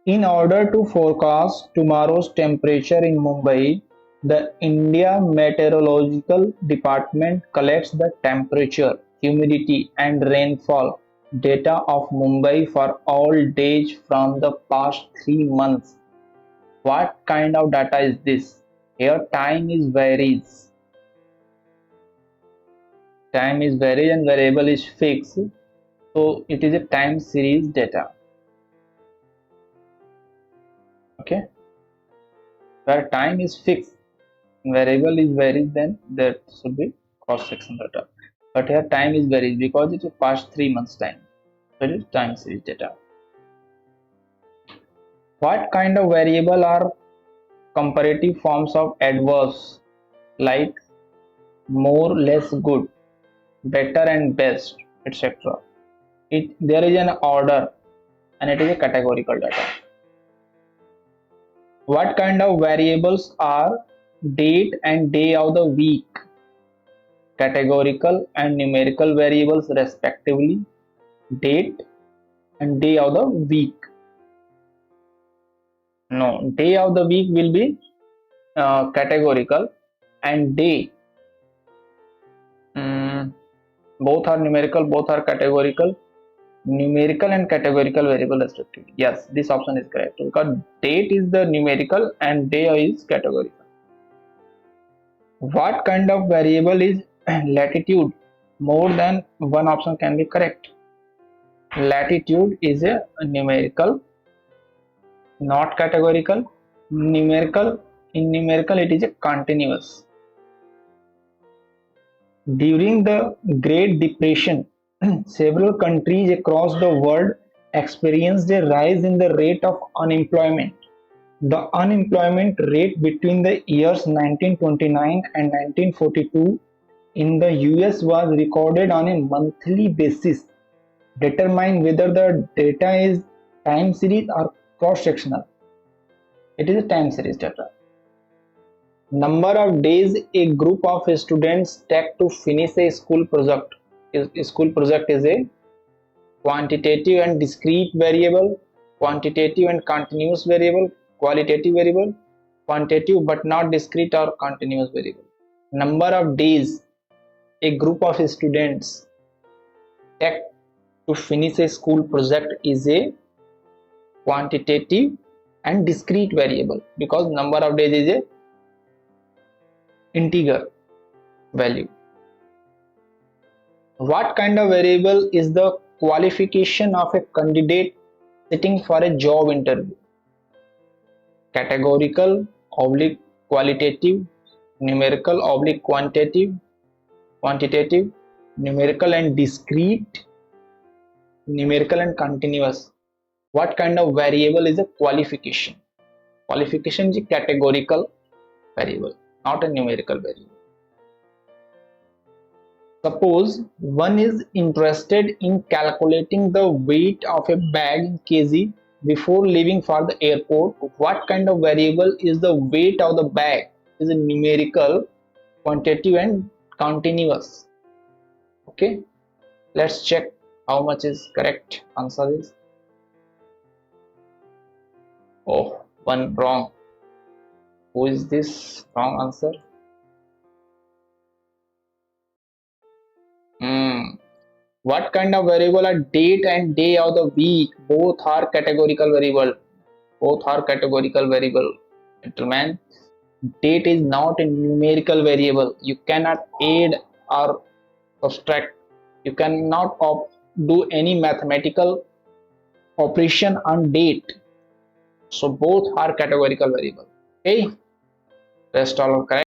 In order to forecast tomorrow's temperature in Mumbai, the India Meteorological Department collects the temperature, humidity, and rainfall data of Mumbai for all days from the past 3 months. What kind of data is this? Here, time is varies. Time is varies and variable is fixed. So it is a time series data. Okay, where time is fixed, variable is varies, then there should be cross section data. But here time is varies because it is past 3 months time. So it is time series data. What kind of variable are comparative forms of adverbs like more, less, good, better and best, etc. There is an order and it is a categorical data. What kind of variables are date and day of the week? Categorical and numerical variables respectively. Date and day of the week. No, day of the week will be categorical, and day, both are numerical, both are categorical. Numerical and categorical variable respectively. Yes, this option is correct because date is the numerical and day is categorical. What kind of variable is latitude? More than one option can be correct. Latitude is a numerical, not categorical. Numerical, in numerical it is a continuous. During the Great Depression, several countries across the world experienced a rise in the rate of unemployment. The unemployment rate between the years 1929 and 1942 in the US was recorded on a monthly basis. Determine whether the data is time series or cross sectional. It is a time series data. Number of days a group of students take to finish a school project. A school project is a quantitative and discrete variable, quantitative and continuous variable, qualitative variable, quantitative but not discrete or continuous variable. Number of days a group of students take to finish a school project is a quantitative and discrete variable because number of days is a integer value. What kind of variable is the qualification of a candidate sitting for a job interview? Categorical oblique qualitative, numerical oblique quantitative, numerical and discrete, numerical and continuous. What kind of variable is a qualification? Qualification is a categorical variable, not a numerical variable. Suppose one is interested in calculating the weight of a bag in kg before leaving for the airport. What kind of variable is the weight of the bag? Is it numerical, quantitative and continuous? Okay, let's check how much is correct answer is. Oh, one wrong. Who is this wrong answer? What kind of variable are date and day of the week? Both are categorical variable. Both are categorical variable. Gentlemen, date is not a numerical variable. You cannot add or subtract. You cannot do any mathematical operation on date. So both are categorical variable. Okay, rest all are correct.